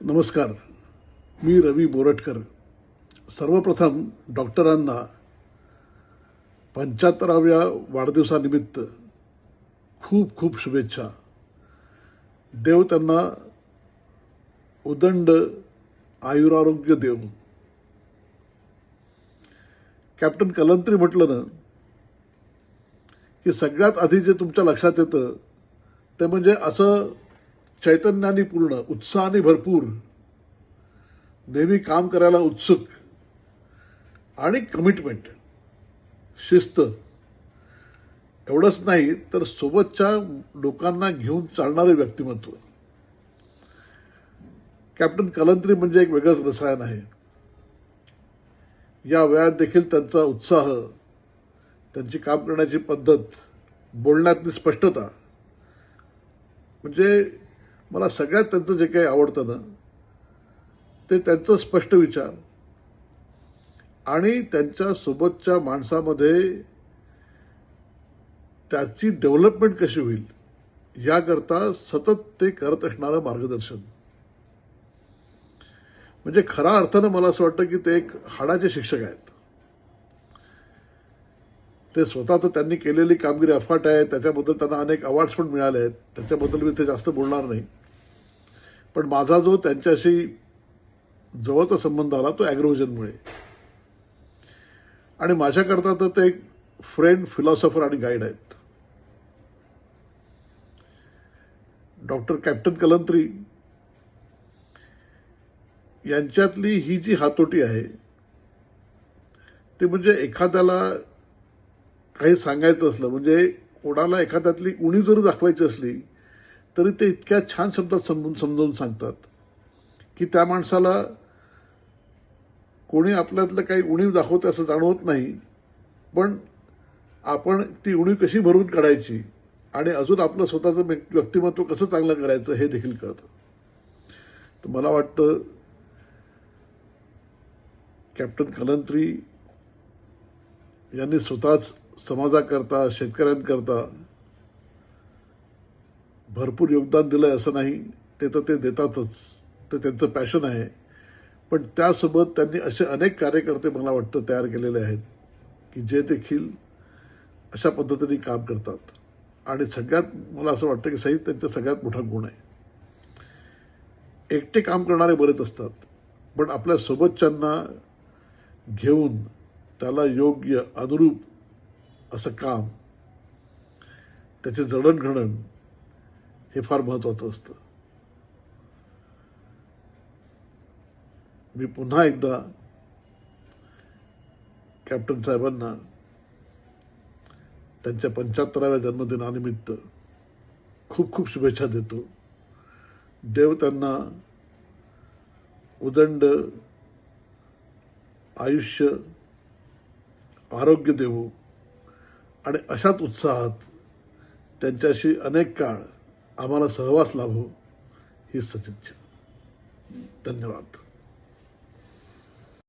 नमस्कार. मी रवी बोरटकर. सर्वप्रथम डॉक्टरांना 75व्या वाढदिवसानिमित्त खूप खूप शुभेच्छा. देव त्यांना उदंड आयुरारोग्य देव. कॅप्टन कलंत्री म्हटलं ना की सगळ्यात आधी जे तुमच्या लक्षात येतं ते म्हणजे असं चैतन्याने पूर्ण, उत्साहाने भरपूर, नेहमी काम करायला उत्सुक आणि कमिटमेंट, शिस्त. एवढंच नाही तर सोबतच्या लोकांना घेऊन चालणारे व्यक्तिमत्व. कॅप्टन कलंत्री म्हणजे एक वेगळंच रसायन आहे. या वयात देखील त्यांचा उत्साह, त्यांची काम करण्याची पद्धत, बोलण्यातली स्पष्टता, म्हणजे मला सगळ्यात त्यांचं जे काही आवडतं ना ते त्यांचं स्पष्ट विचार आणि त्यांच्या सोबतच्या माणसामध्ये त्याची डेव्हलपमेंट कशी होईल याकरता सतत ते करत असणारं मार्गदर्शन. म्हणजे खऱ्या अर्थानं मला असं वाटतं की ते एक हाडाचे शिक्षक आहेत. ते स्वतः तर त्यांनी केलेली कामगिरी अफाट आहे. त्याच्याबद्दल त्यांना अनेक अवॉर्ड्स पण मिळाले आहेत. त्याच्याबद्दल मी ते जास्त बोलणार नाही. पण माझा जो त्यांच्याशी जवळचा संबंध आला तो ॲग्रोव्हिजनमुळे. आणि माझ्याकरता तर ते एक फ्रेंड, फिलॉसॉफर आणि गाईड आहेत. डॉक्टर कॅप्टन कलंत्री यांच्यातली ही जी हातोटी आहे ती म्हणजे एखाद्याला काही सांगायचं असलं, म्हणजे कोणाला एखाद्यातली उणीव जरी दाखवायची असली तरी ते इतक्या छान शब्दात समजावून सांगतात की त्या माणसाला कोणी आपल्यातलं काही उणीव दाखवते असं जाणवत नाही, पण आपण ती उणीव कशी भरून काढायची आणि अजून आपलं स्वतःचं व्यक्तिमत्व कसं चांगलं करायचं हे देखील कळतं. तर मला वाटतं कॅप्टन कलंत्री यांनी स्वतःच समाजाकरता, शेतकऱ्यांकरता भरपूर योगदान दिलंय असं नाही. ते तर ते देतातच, ते त्यांचं पॅशन आहे. पण त्यासोबत त्यांनी असे अनेक कार्यकर्ते मला वाटतं तयार केलेले आहेत की जे देखील अशा पद्धतीने काम करतात. आणि सगळ्यात मला असं वाटतं की सहित त्यांचा सगळ्यात मोठा गुण आहे, एकटे काम करणारे बरेच असतात, पण आपल्या सोबतच्यांना घेऊन त्याला योग्य अनुरूप असं काम, त्याचे जडणघडण हे फार महत्वाचं असतं. मी पुन्हा एकदा कॅप्टन साहेबांना त्यांच्या 75व्या जन्मदिनानिमित्त खूप खूप शुभेच्छा देतो. देव त्यांना उदंड आयुष्य, आरोग्य देवो आणि अशाच उत्साहात त्यांच्याशी अनेक काळ आम्हाला सहवास लाभो ही सदिच्छा. धन्यवाद.